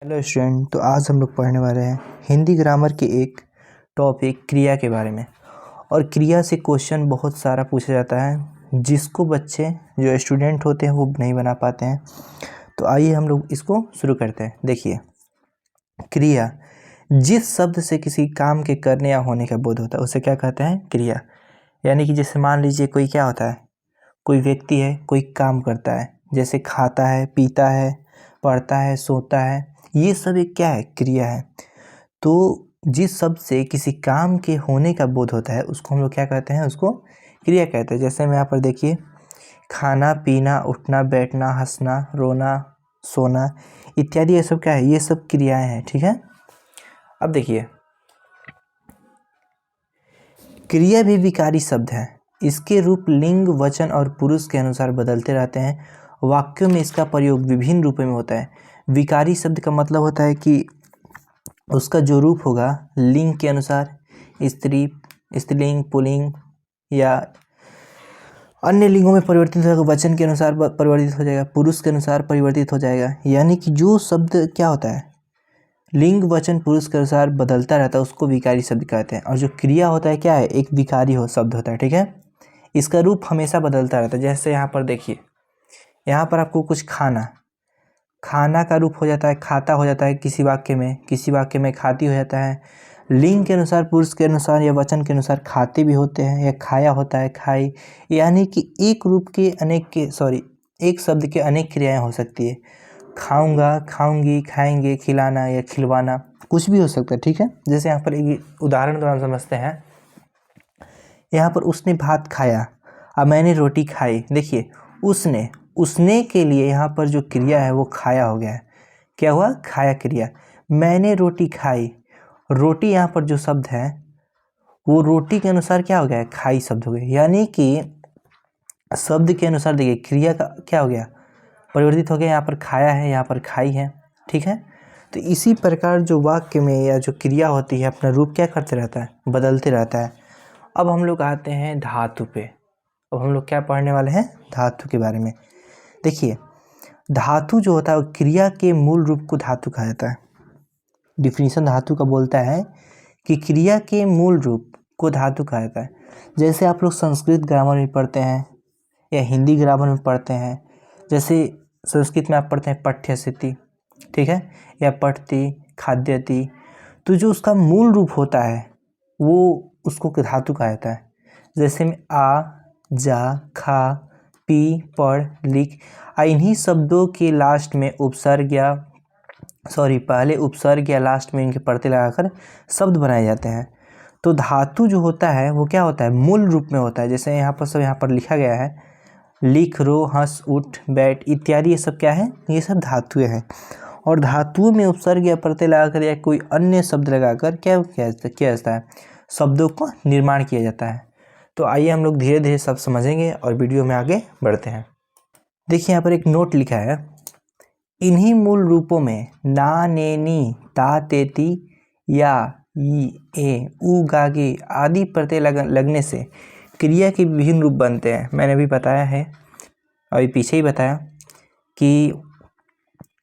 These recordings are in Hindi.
Hello student. तो आज हम लोग पढ़ने वाले हैं हिंदी ग्रामर के एक टॉपिक क्रिया के बारे में। और क्रिया से क्वेश्चन बहुत सारा पूछा जाता है जिसको बच्चे जो स्टूडेंट होते हैं वो नहीं बना पाते हैं। तो आइए हम लोग इसको शुरू करते हैं। देखिए, क्रिया जिस शब्द से किसी काम के करने या होने का बोध होता है उसे क्या कहते हैं? क्रिया। यानी कि जैसे मान लीजिए कोई क्या होता है, कोई व्यक्ति है, कोई काम करता है, जैसे खाता है, पीता है, पढ़ता है, सोता है, ये सब एक क्या है? क्रिया है। तो जिस शब्द से किसी काम के होने का बोध होता है उसको हम लोग क्या कहते हैं? उसको क्रिया कहते हैं। जैसे मैं यहाँ पर देखिए, खाना, पीना, उठना, बैठना, हंसना, रोना, सोना इत्यादि, ये सब क्या है? ये सब क्रियाएं हैं। ठीक है। अब देखिए, क्रिया भी विकारी शब्द है। इसके रूप लिंग, वचन और पुरुष के अनुसार बदलते रहते हैं। वाक्यों में इसका प्रयोग विभिन्न रूपों में होता है। विकारी शब्द का मतलब होता है कि उसका जो रूप होगा लिंग के अनुसार, स्त्री, स्त्रीलिंग, पुल्लिंग या अन्य लिंगों में परिवर्तित हो जाएगा, वचन के अनुसार परिवर्तित हो जाएगा, पुरुष के अनुसार परिवर्तित हो जाएगा। यानी कि जो शब्द क्या होता है, लिंग, वचन, पुरुष के अनुसार बदलता रहता है उसको विकारी शब्द कहते हैं। और जो क्रिया होता है क्या है? एक विकारी शब्द होता है। ठीक है। इसका रूप हमेशा बदलता रहता है। जैसे यहाँ पर देखिए, यहाँ पर आपको कुछ खाना, खाना का रूप हो जाता है खाता, हो जाता है किसी वाक्य में, किसी वाक्य में खाती हो जाता है। लिंग के अनुसार, पुरुष के अनुसार या वचन के अनुसार खाते भी होते हैं या खाया होता है, खाई। यानी कि एक रूप के एक शब्द के अनेक क्रियाएं हो सकती है। खाऊंगा, खाऊंगी, खाएंगे, खिलाना या खिलवाना, कुछ भी हो सकता है। ठीक है। जैसे यहाँ पर एक उदाहरण द्वारा समझते हैं। यहाँ पर उसने भात खाया और मैंने रोटी खाई। देखिए, उसने के लिए यहाँ पर जो क्रिया है वो खाया हो गया है। क्या हुआ? खाया क्रिया। मैंने रोटी खाई, रोटी यहाँ पर जो शब्द है वो रोटी के अनुसार क्या हो गया है? खाई शब्द हो गया। यानी कि शब्द के अनुसार देखिए क्रिया का क्या हो गया? परिवर्तित हो गया। यहाँ पर खाया है, यहाँ पर खाई है। ठीक है। तो इसी प्रकार जो वाक्य में या जो क्रिया होती है अपना रूप क्या करते रहता है? बदलते रहता है। अब हम लोग आते हैं धातु पे। अब हम लोग क्या पढ़ने वाले हैं? धातु के बारे में। देखिए, धातु जो होता है वो क्रिया के मूल रूप को धातु कहा जाता है। डिफिनीशन धातु का बोलता है कि क्रिया के मूल रूप को धातु कहा जाता है। जैसे आप लोग संस्कृत ग्रामर में पढ़ते हैं या हिंदी ग्रामर में पढ़ते हैं। जैसे संस्कृत में आप पढ़ते हैं पठ्यस्थिति, ठीक है, या पठती, खाद्यति। तो जो उसका मूल रूप होता है वो उसको धातु कहा जाता है। जैसे में आ, जा, खा, पी, पढ़, लिख, इन्हीं शब्दों के लास्ट में उपसर्ग या पहले उपसर्ग या लास्ट में इनके प्रत्यय लगाकर शब्द बनाए जाते हैं। तो धातु जो होता है वो क्या होता है? मूल रूप में होता है। जैसे यहाँ पर लिखा गया है, लिख, रो, हंस, उठ, बैठ इत्यादि, ये सब क्या है? ये सब धातुएं हैं। और धातुओं में उपसर्ग या प्रत्यय लगाकर या कोई अन्य शब्द लगाकर क्या किया जाता है? शब्दों का निर्माण किया जाता है। तो आइए हम लोग धीरे धीरे सब समझेंगे और वीडियो में आगे बढ़ते हैं। देखिए, यहाँ पर एक नोट लिखा है, इन्हीं मूल रूपों में ना, ने, नी, ता, तेती या ई, ए, उ, गागे आदि प्रत्यय लगने से क्रिया के विभिन्न रूप बनते हैं। मैंने भी बताया है, अभी पीछे ही बताया कि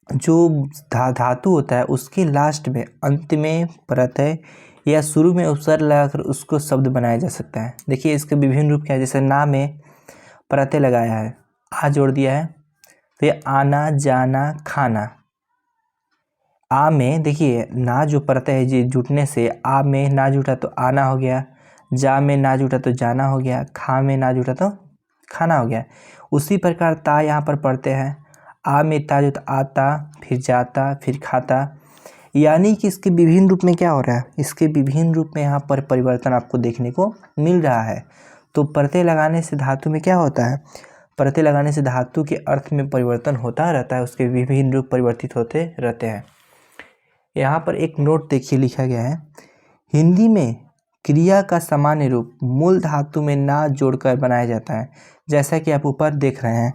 जो धातु होता है उसके लास्ट में, अंत में प्रत्यय या शुरू में उपसर्ग लगाकर उसको शब्द बनाया जा सकता है। देखिए, इसके विभिन्न रूप क्या है? जैसे ना में प्रत्यय लगाया है, आ जोड़ दिया है, तो ये आना, जाना, खाना। आ में देखिए ना जो प्रत्यय है जी जुटने से, आ में ना जुटा तो आना हो गया, जा में ना जुटा तो जाना हो गया, खा में ना जुटा तो खाना हो गया। उसी प्रकार ता यहाँ पर पढ़ते हैं, आ में ता जुटा आता, फिर जाता, फिर खाता। यानी कि इसके विभिन्न रूप में क्या हो रहा है? इसके विभिन्न रूप में यहाँ पर परिवर्तन आपको देखने को मिल रहा है। तो प्रत्यय लगाने से धातु में क्या होता है? प्रत्यय लगाने से धातु के अर्थ में परिवर्तन होता रहता है, उसके विभिन्न रूप परिवर्तित होते रहते हैं। यहाँ पर एक नोट देखिए, लिखा गया है, हिंदी में क्रिया का सामान्य रूप मूल धातु में ना जोड़कर बनाया जाता है। जैसा कि आप ऊपर देख रहे हैं,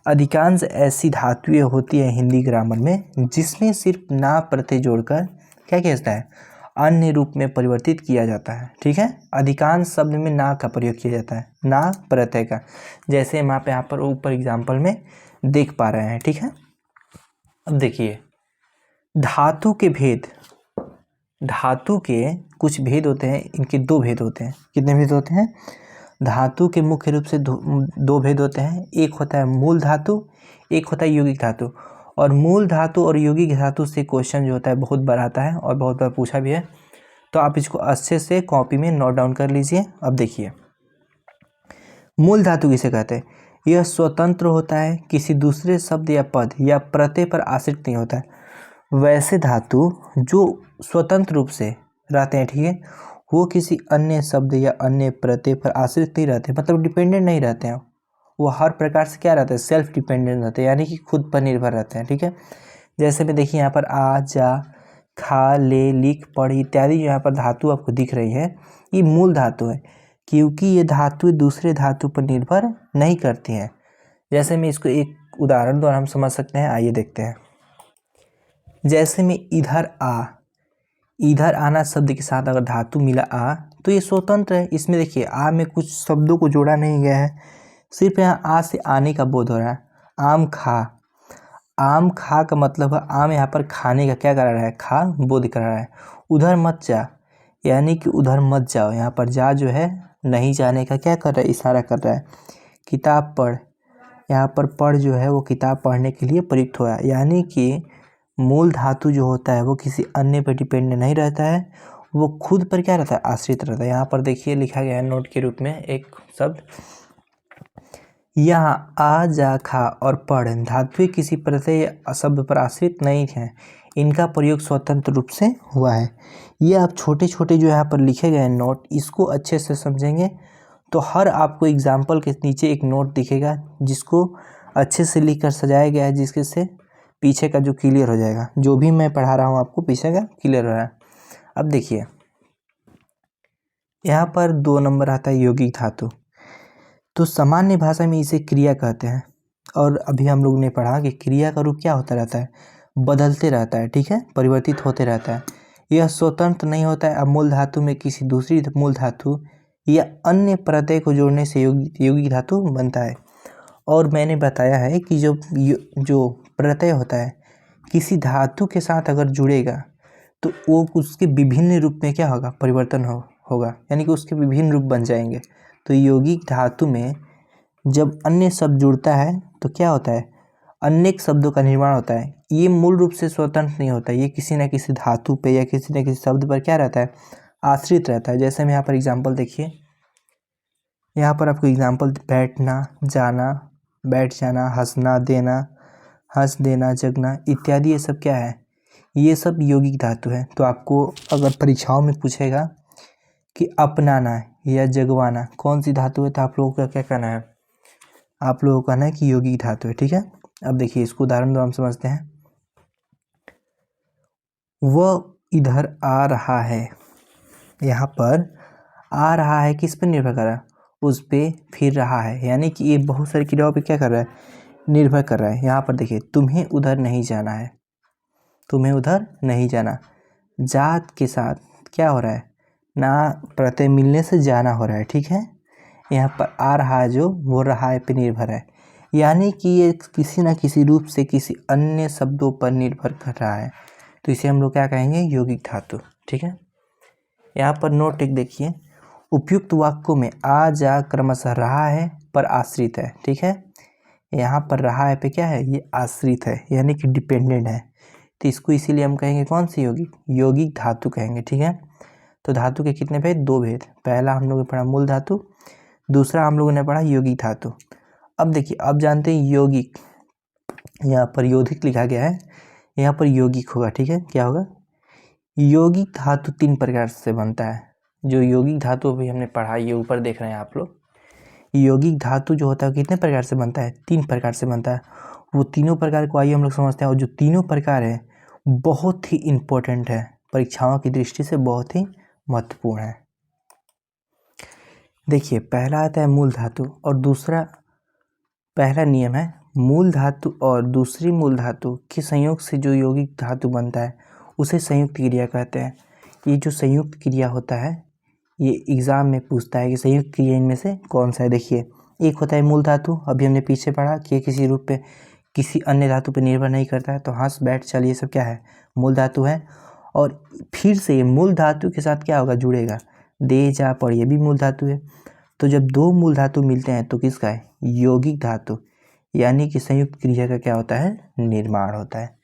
अधिकांश ऐसी धातुएं होती है हिंदी ग्रामर में जिसमें सिर्फ ना प्रत्यय जोड़कर क्या किया जाता है? अन्य रूप में परिवर्तित किया जाता है। ठीक है। अधिकांश शब्द में ना का प्रयोग किया जाता है, ना प्रत्यय का। जैसे हम यहाँ पर ऊपर एग्जाम्पल में देख पा रहे हैं। ठीक है। अब देखिए, धातु के भेद, धातु के कुछ भेद होते हैं, इनके दो भेद होते हैं। कितने भेद होते हैं? धातु के मुख्य रूप से दो भेद होते हैं। एक होता है मूल धातु, एक होता है यौगिक धातु। और मूल धातु और यौगिक धातु से क्वेश्चन जो होता है बहुत बार आता है और बहुत बार पूछा भी है, तो आप इसको अच्छे से कॉपी में नोट डाउन कर लीजिए। अब देखिए, मूल धातु किसे कहते हैं? यह स्वतंत्र होता है, किसी दूसरे शब्द या पद या प्रत्यय पर आश्रित नहीं होता है। वैसे धातु जो स्वतंत्र रूप से रहते हैं, ठीक है, वो किसी अन्य शब्द या अन्य प्रत्यय पर आश्रित नहीं रहते, मतलब डिपेंडेंट नहीं रहते हैं। वो हर प्रकार से क्या रहते हैं? सेल्फ डिपेंडेंट रहते हैं, यानी कि खुद पर निर्भर रहते हैं, ठीक है। जैसे में देखिए यहाँ पर आ, जा, खा, ले, लिख, पढ़ इत्यादि जो यहाँ पर धातु आपको दिख रही है, ये मूल धातु है, क्योंकि ये धातु दूसरे धातु पर निर्भर नहीं करती हैं। जैसे में इसको एक उदाहरण द्वारा हम समझ सकते हैं, आइए देखते हैं। जैसे में इधर आ, इधर आना शब्द के साथ अगर धातु मिला आ, तो ये स्वतंत्र है। इसमें देखिए आ में कुछ शब्दों को जोड़ा नहीं गया है, सिर्फ यहाँ आ से आने का बोध हो रहा है। आम खा, आम खा का मतलब है आम यहाँ पर खाने का क्या करा रहा है? खा बोध करा रहा है। उधर मत जा, यानी कि उधर मत जाओ, यहाँ पर जा जो है नहीं जाने का क्या कर रहा है? इशारा कर रहा है। किताब पढ़, यहाँ पर पढ़ जो है वो किताब पढ़ने के लिए प्रयुक्त हुआ है, यानी कि मूल धातु जो होता है वो किसी अन्य पर डिपेंडेंट नहीं रहता है, वो खुद पर क्या रहता है? आश्रित रहता है। यहाँ पर देखिए लिखा गया है नोट के रूप में एक शब्द, यहाँ आ, जा, खा और पढ़ धातुएं किसी प्रत्यय या शब्द पर आश्रित नहीं हैं, इनका प्रयोग स्वतंत्र रूप से हुआ है। ये आप छोटे छोटे जो यहाँ पर लिखे गए नोट, इसको अच्छे से समझेंगे तो हर आपको एग्जाम्पल के नीचे एक नोट दिखेगा जिसको अच्छे से लिख कर सजाया गया है, जिसके से पीछे का जो क्लियर हो जाएगा, जो भी मैं पढ़ा रहा हूँ आपको पीछे का क्लियर हो रहा है। अब देखिए यहाँ पर 2 नंबर आता है यौगिक धातु, तो सामान्य भाषा में इसे क्रिया कहते हैं। और अभी हम लोग ने पढ़ा कि क्रिया का रूप क्या होता रहता है? बदलते रहता है, ठीक है, परिवर्तित होते रहता है। यह स्वतंत्र नहीं होता है। अब मूल धातु में किसी दूसरी मूल धातु या अन्य प्रत्यय को जोड़ने से यौगिक धातु बनता है। और मैंने बताया है कि जो प्रत्यय होता है किसी धातु के साथ अगर जुड़ेगा तो वो उसके विभिन्न रूप में क्या होगा? परिवर्तन होगा, यानी कि उसके विभिन्न रूप बन जाएंगे। तो यौगिक धातु में जब अन्य शब्द जुड़ता है तो क्या होता है? अनेक शब्दों का निर्माण होता है। ये मूल रूप से स्वतंत्र नहीं होता, ये किसी न किसी धातु पे या किसी न किसी शब्द पर क्या रहता है? आश्रित रहता है। जैसे हम यहाँ पर एग्जाम्पल देखिए, यहाँ पर आपको एग्जाम्पल बैठना, जाना, बैठ जाना, हंसना, देना, हंस देना, जगना इत्यादि, ये सब क्या है? ये सब यौगिक धातु है। तो आपको अगर परीक्षाओं में पूछेगा कि अपनाना या जगवाना कौन सी धातु है, तो आप लोगों का क्या कहना है? आप लोगों का कहना है कि यौगिक धातु है, ठीक है। अब देखिए इसको उदाहरण द्वारा हम समझते हैं। वह इधर आ रहा है, यहाँ पर आ रहा है किस पर निर्भर कर रहा है? उस पे फिर रहा है, यानी कि ये बहुत सारी क्रियाओं पे क्या कर रहा है? निर्भर कर रहा है। यहाँ पर देखिए तुम्हें उधर नहीं जाना है, तुम्हें उधर नहीं जाना, जात के साथ क्या हो रहा है? ना प्रत्यय मिलने से जाना हो रहा है, ठीक है। यहाँ पर आ रहा है जो वो रहा है पे निर्भर है, यानी कि ये किसी न किसी रूप से किसी अन्य शब्दों पर निर्भर कर रहा है, तो इसे हम लोग क्या कहेंगे? यौगिक धातु, ठीक है। यहाँ पर नोट एक देखिए, उपयुक्त वाक्यों में आ, जा क्रमशः रहा है पर आश्रित है, ठीक है। यहाँ पर रहा है पे क्या है? ये आश्रित है, यानी कि डिपेंडेंट है, तो इसको इसीलिए हम कहेंगे कौन सी यौगिक? यौगिक धातु कहेंगे, ठीक है। तो धातु के कितने भेद? 2 भेद। पहला हम लोगों ने पढ़ा मूल धातु, दूसरा हम लोगों ने पढ़ा यौगिक धातु। अब देखिए, अब जानते हैं यौगिक, यहाँ पर यौगिक लिखा गया है, यहाँ पर यौगिक होगा, ठीक है। क्या होगा? यौगिक धातु 3 प्रकार से बनता है। जो यौगिक धातु अभी हमने पढ़ा, ये ऊपर देख रहे हैं आप लोग, यौगिक धातु जो होता है कितने प्रकार से बनता है? 3 प्रकार से बनता है। वो तीनों प्रकार को आइए हम लोग समझते हैं। और जो तीनों प्रकार है बहुत ही इम्पोर्टेंट है, परीक्षाओं की दृष्टि से बहुत ही महत्वपूर्ण है। देखिए पहला आता है मूल धातु, और दूसरा, पहला नियम है मूल धातु और दूसरी मूल धातु के संयोग से जो यौगिक धातु बनता है उसे संयुक्त क्रिया कहते हैं। ये जो संयुक्त क्रिया होता है, ये एग्जाम में पूछता है कि संयुक्त क्रिया इनमें से कौन सा है। देखिए एक होता है मूल धातु, अभी हमने पीछे पढ़ा कि किसी रूप पे किसी अन्य धातु पर निर्भर नहीं करता है। तो हंस बैठ चल ये सब क्या है, मूल धातु है। और फिर से ये मूल धातु के साथ क्या होगा, जुड़ेगा, दे जा पढ़ ये भी मूल धातु है। तो जब दो मूल धातु मिलते हैं तो किसका है, यौगिक धातु, यानी कि संयुक्त क्रिया का क्या होता है, निर्माण होता है।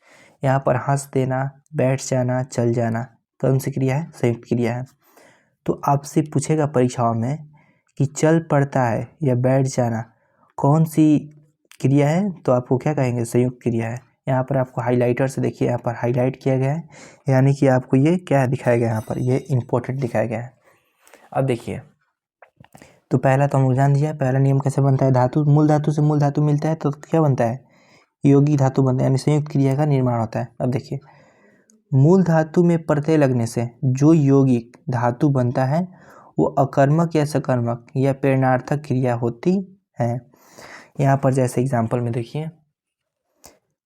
यहाँ पर हंस देना, बैठ जाना, चल जाना कौन सी क्रिया है, संयुक्त क्रिया है। तो आपसे पूछेगा परीक्षाओं में कि चल पड़ता है या बैठ जाना कौन सी क्रिया है, तो आपको क्या कहेंगे, संयुक्त क्रिया है। यहाँ पर आपको हाइलाइटर से देखिए, यहाँ पर हाईलाइट किया गया है, यानी कि आपको ये क्या दिखाया गया है, यहाँ पर ये इंपॉर्टेंट दिखाया गया है। अब देखिए, तो पहला तो हम लोग जान दिया, पहला नियम कैसे बनता है, धातु मूल धातु से मूल धातु मिलता है तो क्या बनता है, यौगिक धातु बनता है, यानी संयुक्त क्रिया का निर्माण होता है। अब देखिए, मूल धातु में प्रत्यय लगने से जो यौगिक धातु बनता है वो अकर्मक या सकर्मक या प्रेरणार्थक क्रिया होती है। यहाँ पर जैसे एग्जाम्पल में देखिए,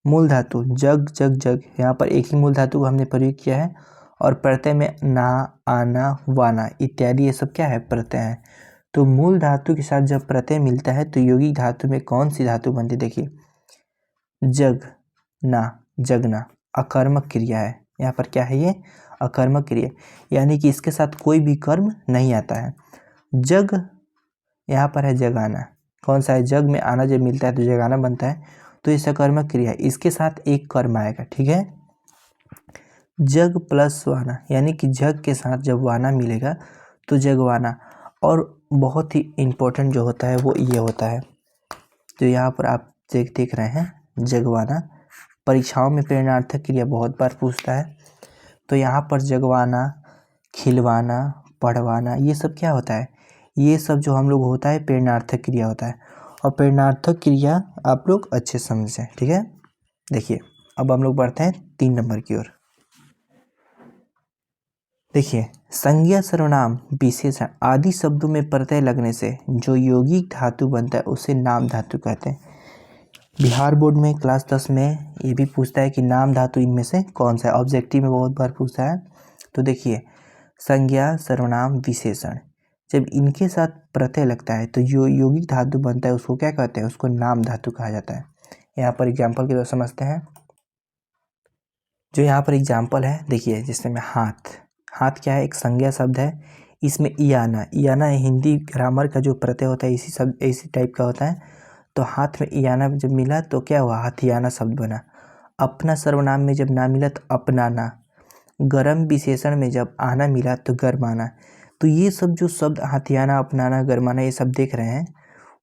मूल धातु जग जग जग, यहाँ पर एक ही मूल धातु को हमने प्रयोग किया है और प्रत्यय में ना, आना, वाना इत्यादि ये सब क्या है, प्रत्यय है। तो मूल धातु के साथ जब प्रत्यय मिलता है तो यौगिक धातु में कौन सी धातु बनती है, देखिए जग ना, जगना अकर्मक क्रिया है। यहाँ पर क्या है, ये अकर्मक क्रिया, यानी कि इसके साथ कोई भी कर्म नहीं आता है। जग यहाँ पर है जगाना, कौन सा है, जग में आना जब मिलता है तो जगाना बनता है, तो ये सकर्मक क्रिया है, इसके साथ एक कर्म आएगा, ठीक है। जग प्लस वाना, यानी कि जग के साथ जब वाना मिलेगा तो जगवाना। और बहुत ही इम्पोर्टेंट जो होता है वो ये होता है, तो यहाँ पर आप देख रहे हैं जगवाना, परीक्षाओं में प्रेरणार्थक क्रिया बहुत बार पूछता है। तो यहाँ पर जगवाना, खिलवाना, पढ़वाना ये सब क्या होता है, ये सब जो हम लोग होता है प्रेरणार्थक क्रिया होता है। और प्रेरणार्थक क्रिया आप लोग अच्छे समझें, ठीक है। देखिए अब हम लोग बढ़ते हैं 3 नंबर की ओर। देखिए, संज्ञा, सर्वनाम, विशेषण आदि शब्दों में प्रत्यय लगने से जो यौगिक धातु बनता है उसे नाम धातु कहते हैं। बिहार बोर्ड में क्लास 10 में ये भी पूछता है कि नाम धातु इनमें से कौन सा है, ऑब्जेक्टिव में बहुत बार पूछता है। तो देखिए, संज्ञा, सर्वनाम, विशेषण जब इनके साथ प्रत्यय लगता है तो जो यौगिक धातु बनता है उसको क्या कहते हैं, उसको नाम धातु कहा जाता है। यहाँ पर एग्जाम्पल की तरह समझते हैं, जो यहाँ पर एग्जाम्पल है देखिए, जिसमें हाथ, हाथ क्या है, एक संज्ञा शब्द है, इसमें इयाना, इयाना हिंदी ग्रामर का जो प्रत्यय होता है इसी शब्द इसी टाइप का होता है। तो हाथ में इयाना जब मिला तो क्या हुआ, हथियाना शब्द बना। अपना सर्वनाम में जब ना मिला तो अपनाना। गरम विशेषण में जब आना मिला तो गरमाना। तो ये सब जो शब्द हथियाना, अपनाना, गरमाना ये सब देख रहे हैं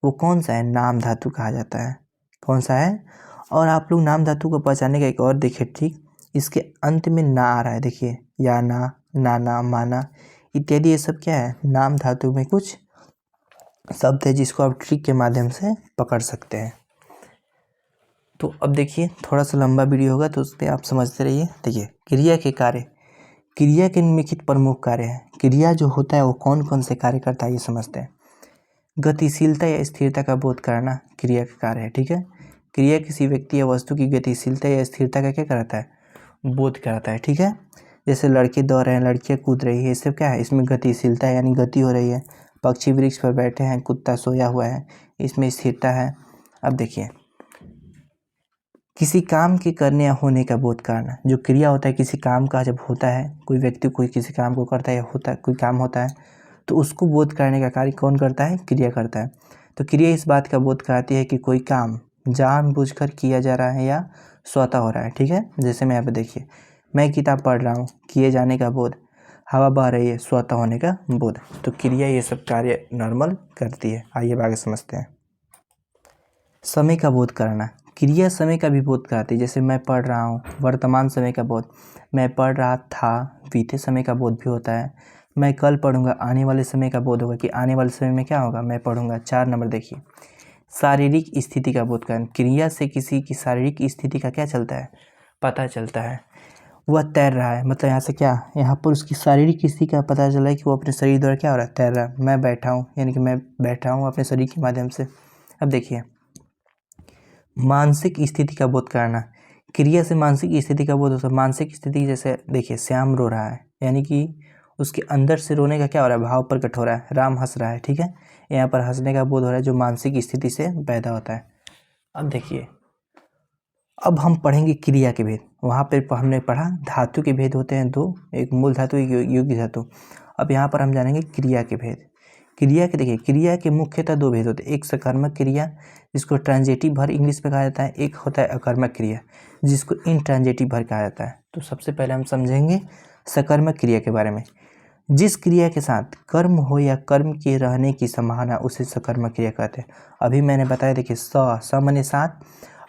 वो कौन सा है, नाम धातु कहा जाता है, कौन सा है। और आप लोग नाम धातु को पहचानने का एक और देखिए ट्रिक, इसके अंत में ना आ रहा है, देखिए याना, नाना, माना इत्यादि ये सब क्या है, नाम धातु में कुछ शब्द है जिसको आप ट्रिक के माध्यम से पकड़ सकते हैं। तो अब देखिए, थोड़ा सा लंबा वीडियो होगा तो उस पर आप समझते रहिए। देखिए, क्रिया के कार्य, क्रिया के निम्नलिखित प्रमुख कार्य हैं। क्रिया जो होता है वो कौन कौन से कार्य करता है ये समझते हैं। गतिशीलता या स्थिरता का बोध कराना क्रिया का कार्य है, ठीक है। क्रिया किसी व्यक्ति या वस्तु की गतिशीलता या स्थिरता का क्या कराता है, बोध कराता है, ठीक है। जैसे लड़के दौड़ रहे हैं, लड़कियाँ कूद रही है, ये सब क्या है, इसमें गतिशीलता है यानी गति हो रही है। पक्षी वृक्ष पर बैठे हैं, कुत्ता सोया हुआ है, इसमें स्थिरता है। अब देखिए, किसी काम के करने या होने का बोध कराना, जो क्रिया होता है किसी काम का जब होता है, कोई व्यक्ति कोई किसी काम को करता है या होता है, कोई काम होता है तो उसको बोध कराने का कार्य कौन करता है, क्रिया करता है। तो क्रिया इस बात का बोध कराती है कि कोई काम जानबूझकर किया जा रहा है या स्वतः हो रहा है, ठीक है। जैसे मैं यहाँ पे देखिए, मैं किताब पढ़ रहा हूँ, किए जाने का बोध, हवा बह रही है, स्वतः होने का बोध। तो क्रिया ये सब कार्य नॉर्मल करती है। आइए आगे समझते हैं। समय का बोध कराना, क्रिया समय का भी बोध कराती है। जैसे मैं पढ़ रहा हूँ, वर्तमान समय का बोध, मैं पढ़ रहा था, बीते समय का बोध भी होता है। मैं कल पढ़ूंगा, आने वाले समय का बोध होगा कि आने वाले समय में क्या होगा, मैं पढ़ूंगा। 4 नंबर देखिए, शारीरिक स्थिति का बोध कराना, क्रिया से किसी की शारीरिक स्थिति का क्या चलता है, पता चलता है। वह तैर रहा है, मतलब यहाँ से क्या, यहाँ पर उसकी शारीरिक स्थिति का पता चला है कि वो अपने शरीर द्वारा क्या हो रहा है, तैर रहा है। मैं बैठा हूँ, यानी कि मैं बैठा हूँ अपने शरीर के माध्यम से। अब देखिए, मानसिक स्थिति का बोध कराना, क्रिया से मानसिक स्थिति का बोध होता है। मानसिक स्थिति जैसे देखिए, श्याम रो रहा है, यानी कि उसके अंदर से रोने का क्या हो रहा है, भाव प्रकट हो रहा है। राम हंस रहा है, ठीक है, यहाँ पर हंसने का बोध हो रहा है जो मानसिक स्थिति से पैदा होता है। अब देखिए, अब हम पढ़ेंगे क्रिया के भेद। वहाँ पर हमने पढ़ा धातु के भेद होते हैं दो, एक मूल धातु, एक योगी धातु। अब यहाँ पर हम जानेंगे क्रिया के भेद। क्रिया के देखिए, क्रिया के मुख्यतः दो भेद होते हैं, एक सकर्मक क्रिया जिसको ट्रांजिटिव वर्ब इंग्लिश में कहा जाता है, एक होता है अकर्मक क्रिया जिसको इनट्रांजिटिव वर्ब कहा जाता है। तो सबसे पहले हम समझेंगे सकर्मक क्रिया के बारे में। जिस क्रिया के साथ कर्म हो या कर्म के रहने की संभावना उसे सकर्मक क्रिया कहते हैं। अभी मैंने बताया, देखिए स माने साथ,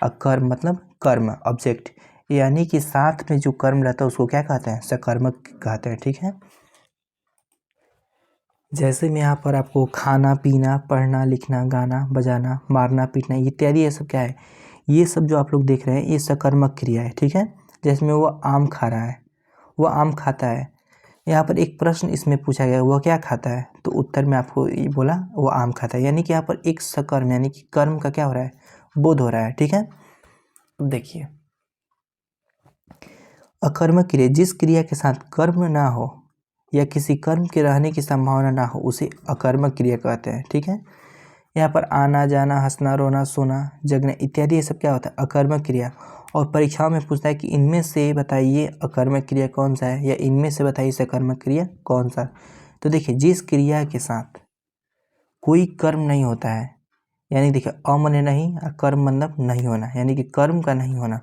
अकर्म मतलब कर्म ऑब्जेक्ट, यानी कि साथ में जो कर्म रहता है उसको क्या कहते हैं, सकर्मक कहते हैं। ठीक है, जैसे मैं यहाँ पर आपको खाना पीना, पढ़ना लिखना, गाना बजाना, मारना पीटना इत्यादि ये सब क्या है, ये सब जो आप लोग देख रहे हैं ये सकर्मक क्रिया है। ठीक है, जैसे में वो आम खा रहा है, वो आम खाता है। यहाँ पर एक प्रश्न इसमें पूछा गया, वह क्या खाता है, तो उत्तर में आपको ये बोला वो आम खाता है, यानी कि यहाँ पर एक सकर्म यानी कि कर्म का क्या हो रहा है, बोध हो रहा है। ठीक है, अब देखिए अकर्मक क्रिया, जिस क्रिया के साथ कर्म ना हो या किसी कर्म के रहने की संभावना ना हो उसे अकर्मक क्रिया कहते हैं। ठीक है, यहाँ पर आना जाना, हंसना रोना सोना जगना इत्यादि ये सब क्या होता है, अकर्मक क्रिया। और परीक्षाओं में पूछता है कि इनमें से बताइए अकर्मक क्रिया कौन सा है, या इनमें से बताइए सकर्मक क्रिया कौन सा। तो देखिए जिस क्रिया के साथ कोई कर्म नहीं होता है, यानी देखिए अ माने नहीं, कर्म मतलब नहीं होना, यानी कि कर्म का नहीं होना,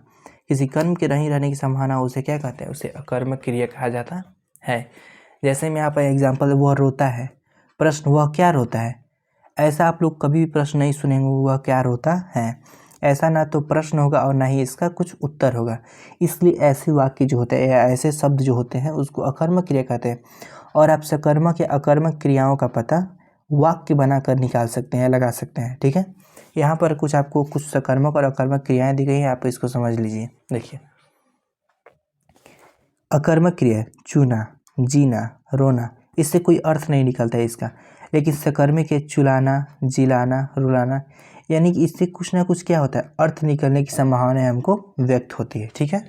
किसी कर्म के नहीं रहने की संभावना उसे क्या कहते हैं, उसे अकर्मक क्रिया कहा जाता है। जैसे मैं यहाँ पर एग्जाम्पल, वह रोता है, प्रश्न वह क्या रोता है, ऐसा आप लोग कभी भी प्रश्न नहीं सुनेंगे वह क्या रोता है, ऐसा ना तो प्रश्न होगा और ना ही इसका कुछ उत्तर होगा। इसलिए ऐसे वाक्य जो होते हैं या ऐसे शब्द जो होते हैं उसको अकर्मक क्रिया कहते हैं। और आप सकर्मक या अकर्मक क्रियाओं का पता वाक्य बनाकर निकाल सकते हैं, लगा सकते हैं। ठीक है, यहाँ पर कुछ आपको कुछ सकर्मक और अकर्मक क्रियाएं दी गई हैं, आप इसको समझ लीजिए। देखिए अकर्मक क्रिया चूना, जीना, रोना, इससे कोई अर्थ नहीं निकलता है इसका। लेकिन सकर्मक है चुलाना, जिलाना, रुलाना, यानी कि इससे कुछ ना कुछ क्या होता है, अर्थ निकलने की संभावना हमको व्यक्त होती है। ठीक है,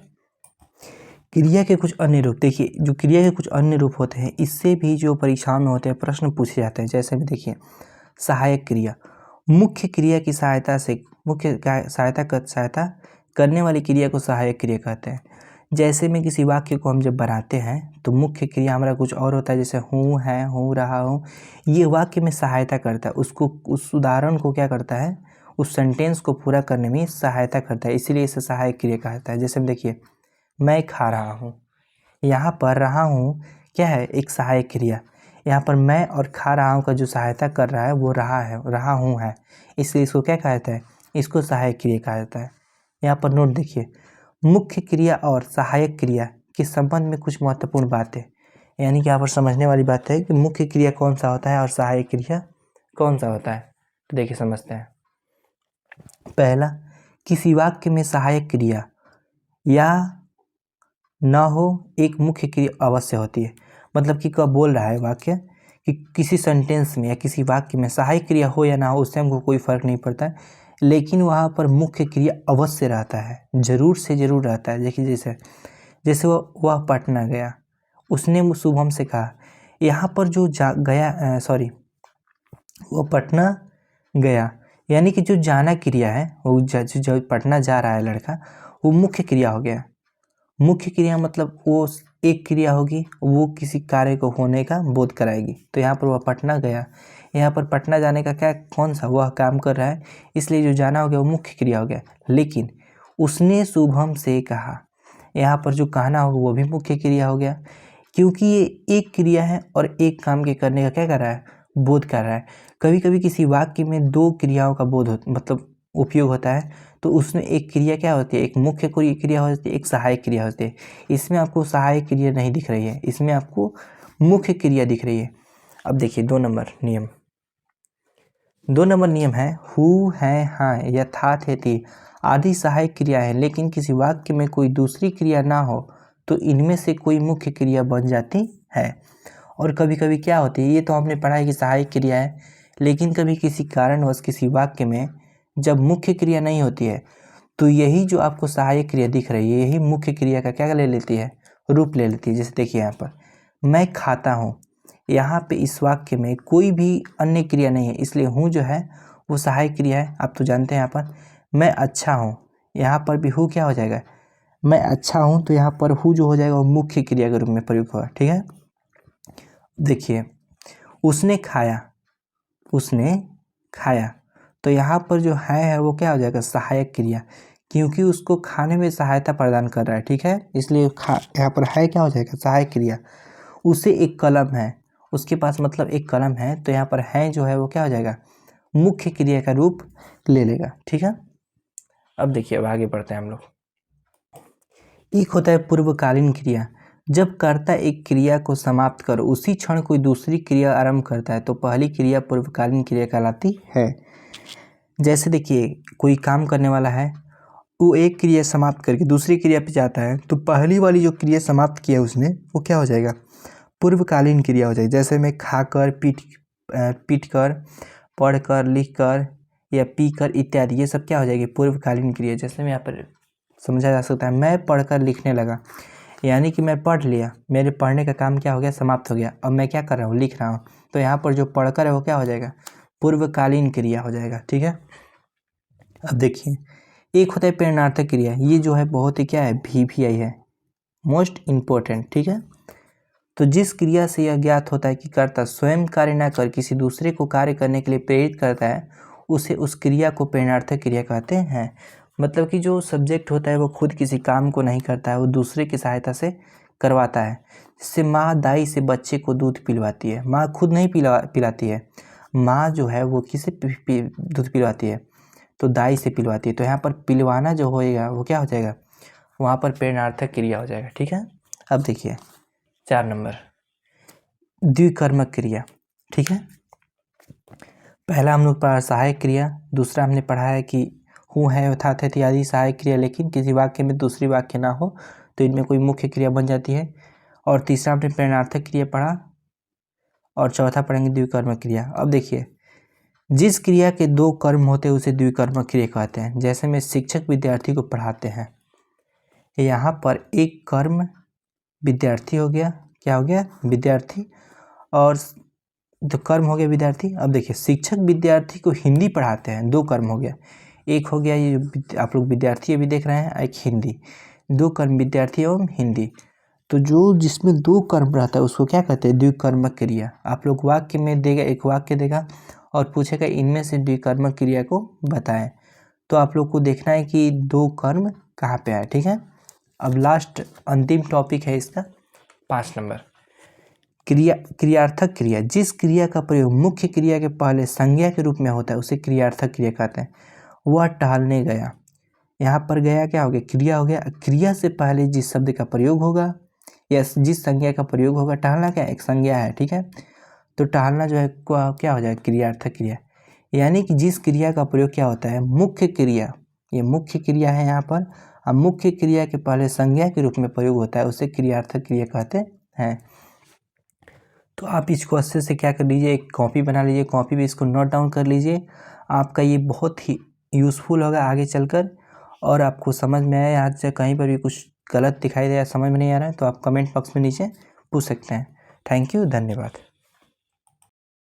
क्रिया के कुछ अन्य रूप देखिए, जो क्रिया के कुछ अन्य रूप होते हैं इससे भी जो परीक्षाओं में होते हैं प्रश्न पूछे जाते हैं। जैसे भी देखिए सहायक क्रिया, मुख्य क्रिया की सहायता से सहायता करने वाली क्रिया को सहायक क्रिया कहते हैं। जैसे में किसी वाक्य को हम जब बनाते हैं तो मुख्य क्रिया हमारा कुछ और होता है, जैसे हूँ, है, हूँ, रहा हूँ, ये वाक्य में सहायता करता है, उसको उस उदाहरण को क्या करता है, उस सेंटेंस को पूरा करने में सहायता करता है, इसीलिए इसे सहायक क्रिया कहता है। जैसे देखिए मैं खा रहा हूँ, यहाँ पर रहा हूँ क्या है, एक सहायक क्रिया। यहाँ पर मैं और खा रहा हूँ का जो सहायता कर रहा है वो रहा है, रहा हूँ है, इसलिए इसको क्या कहा जाता है, इसको सहायक क्रिया कहा जाता है। यहाँ पर नोट देखिए, मुख्य क्रिया और सहायक क्रिया के संबंध में कुछ महत्वपूर्ण बातें, यानी कि यहाँ पर समझने वाली बात है कि मुख्य क्रिया कौन सा होता है और सहायक क्रिया कौन सा होता है। तो देखिए समझते हैं। पहला, किसी वाक्य में सहायक क्रिया या न हो एक मुख्य क्रिया अवश्य होती है। मतलब कि कब बोल रहा है वाक्य कि किसी सेंटेंस में या किसी वाक्य में सहायक क्रिया हो या ना हो उससे हमको कोई फर्क नहीं पड़ता है, लेकिन वहाँ पर मुख्य क्रिया अवश्य रहता है, जरूर से जरूर रहता है। देखिए जैसे वह पटना गया, उसने शुभम से कहा, यहाँ पर जो वो पटना गया, यानी कि जो जाना क्रिया है, वो जो पटना जा रहा है लड़का, वो मुख्य क्रिया हो गया। मुख्य क्रिया मतलब वो एक क्रिया होगी, वो किसी कार्य को होने का बोध कराएगी। तो यहाँ पर वह पटना गया, यहाँ पर पटना जाने का क्या, कौन सा वह काम कर रहा है, इसलिए जो जाना हो गया वो मुख्य क्रिया हो गया। लेकिन उसने शुभम से कहा, यहाँ पर जो कहना होगा वो भी मुख्य क्रिया हो गया, क्योंकि ये एक क्रिया है और एक काम के करने का क्या कर रहा है, बोध कर रहा है। कभी कभी किसी वाक्य में दो क्रियाओं का बोध मतलब उपयोग होता है, तो उसमें एक क्रिया क्या होती है, एक मुख्य क्रिया होती है, एक सहायक क्रिया होती है। इसमें आपको सहायक क्रिया नहीं दिख रही है, इसमें आपको मुख्य क्रिया दिख रही है। अब देखिए 2 नंबर नियम है, हु, है, हाँ, यथार्थ, है आदि सहायक क्रिया है, लेकिन किसी वाक्य में कोई दूसरी क्रिया ना हो तो इनमें से कोई मुख्य क्रिया बन जाती है। और कभी कभी क्या होती है, ये तो हमने पढ़ा है कि सहायक क्रिया है, लेकिन कभी किसी कारणवश किसी वाक्य में जब मुख्य क्रिया नहीं होती है तो यही जो आपको सहायक क्रिया दिख रही है यही मुख्य क्रिया का क्या ले लेती है, रूप ले लेती है। जैसे देखिए यहाँ पर मैं खाता हूँ, यहाँ पे इस वाक्य में कोई भी अन्य क्रिया नहीं है, इसलिए हूँ जो है वो सहायक क्रिया है। आप तो जानते हैं यहाँ पर मैं अच्छा हूँ, यहाँ पर भी हु क्या हो जाएगा, मैं अच्छा हूँ, तो यहाँ पर हु जो हो जाएगा वो मुख्य क्रिया के रूप में प्रयुक्त होगा। ठीक है, देखिए उसने खाया, उसने खाया, तो यहाँ पर जो है वो क्या हो जाएगा, सहायक क्रिया, क्योंकि उसको खाने में सहायता प्रदान कर रहा है। ठीक है, इसलिए यहाँ पर है क्या हो जाएगा, सहायक क्रिया। उसे एक कलम है, उसके पास मतलब एक कलम है, तो यहाँ पर है जो है वो क्या हो जाएगा, मुख्य क्रिया का रूप ले लेगा। ठीक है, अब देखिए अब आगे बढ़ते हैं हम लोग। एक होता है पूर्वकालीन क्रिया, जब कर्ता एक क्रिया को समाप्त कर उसी क्षण कोई दूसरी क्रिया आरंभ करता है तो पहली क्रिया पूर्वकालीन क्रिया कहलाती है। जैसे देखिए कोई काम करने वाला है, वो एक क्रिया समाप्त करके दूसरी क्रिया पे जाता है, तो पहली वाली जो क्रिया समाप्त किया उसने वो क्या हो जाएगा, पूर्वकालीन क्रिया हो जाएगी। जैसे मैं खाकर, पीट कर, पढ़ कर, लिख कर या पी कर इत्यादि, ये सब क्या हो जाएगी, पूर्वकालीन क्रिया। जैसे मैं यहाँ पर समझा जा सकता है, मैं पढ़कर लिखने लगा, यानी कि मैं पढ़ लिया, मेरे पढ़ने का काम क्या हो गया, समाप्त हो गया, अब मैं क्या कर रहा हूँ, लिख रहा हूँ, तो यहाँ पर जो पढ़कर है वो क्या हो जाएगा, पूर्वकालीन क्रिया हो जाएगा। ठीक है, अब देखिए एक होता है प्रेरणार्थक क्रिया, ये जो है बहुत ही क्या है, VVI है, मोस्ट इम्पोर्टेंट। ठीक है, तो जिस क्रिया से यह ज्ञात होता है कि कर्ता स्वयं कार्य न कर किसी दूसरे को कार्य करने के लिए प्रेरित करता है, उसे उस क्रिया को प्रेरणार्थक क्रिया कहते हैं। मतलब कि जो सब्जेक्ट होता है वो खुद किसी काम को नहीं करता है, वो दूसरे की सहायता से करवाता है। जैसे माँ दाई से बच्चे को दूध पिलवाती है, माँ खुद नहीं पिलाती है, माँ जो है वो किसे दूध पिलवाती है, तो दाई से पिलवाती है। तो यहाँ पर पिलवाना जो होएगा वो क्या हो जाएगा, वहाँ पर प्रेरणार्थक क्रिया हो जाएगा। ठीक है, अब देखिए 4 नंबर द्विकर्मक क्रिया। ठीक है, पहला हम लोग पढ़ा सहायक क्रिया, दूसरा हमने पढ़ा है कि हूँ है अर्थात है इत्यादि सहायक क्रिया, लेकिन किसी वाक्य में दूसरी वाक्य ना हो तो इनमें कोई मुख्य क्रिया बन जाती है। और तीसरा हमने प्रेरणार्थक क्रिया पढ़ा, और चौथा पढ़ेंगे द्विकर्मक क्रिया। अब देखिए जिस क्रिया के 2 कर्म होते हैं उसे द्विकर्मक क्रिया कहते हैं। जैसे में शिक्षक विद्यार्थी को पढ़ाते हैं, यहाँ पर एक कर्म विद्यार्थी हो गया, क्या हो गया, विद्यार्थी, और तो कर्म हो गया विद्यार्थी। अब देखिए शिक्षक विद्यार्थी को हिंदी पढ़ाते हैं, 2 कर्म हो गया, एक हो गया ये आप लोग विद्यार्थी अभी देख रहे हैं, एक हिंदी, 2 कर्म विद्यार्थी एवं हिंदी। तो जो जिसमें 2 कर्म रहता है उसको क्या कहते हैं, द्विकर्मक क्रिया। आप लोग वाक्य में देगा, एक वाक्य देगा और पूछेगा इनमें से द्विकर्मक क्रिया को बताएं, तो आप लोग को देखना है कि 2 कर्म कहाँ पे आए। ठीक है, अब लास्ट अंतिम टॉपिक है इसका 5 नंबर क्रियार्थक क्रिया, जिस क्रिया का प्रयोग मुख्य क्रिया के पहले संज्ञा के रूप में होता है उसे क्रियार्थक क्रिया कहते हैं। वह टहलने गया, यहाँ पर गया क्या हो गया, क्रिया हो गया, क्रिया से पहले जिस शब्द का प्रयोग होगा या जिस संज्ञा का प्रयोग होगा, टहलना क्या एक संज्ञा है। ठीक है, तो टहलना जो है क्या हो जाएगा, क्रियार्थक क्रिया, यानी कि जिस क्रिया का प्रयोग क्या होता है, मुख्य क्रिया, ये मुख्य क्रिया है यहाँ पर, अब मुख्य क्रिया के पहले संज्ञा के रूप में प्रयोग होता है उसे क्रियार्थक क्रिया कहते हैं। तो आप इसको अच्छे से क्या कर लीजिए, एक कॉपी बना लीजिए, कॉपी में इसको नोट डाउन कर लीजिए, आपका ये बहुत ही यूज़फुल होगा आगे चलकर। और आपको समझ में आया, यहाँ से कहीं पर भी कुछ गलत दिखाई दे या समझ में नहीं आ रहा है तो आप कमेंट बॉक्स में नीचे पूछ सकते हैं। थैंक यू, धन्यवाद।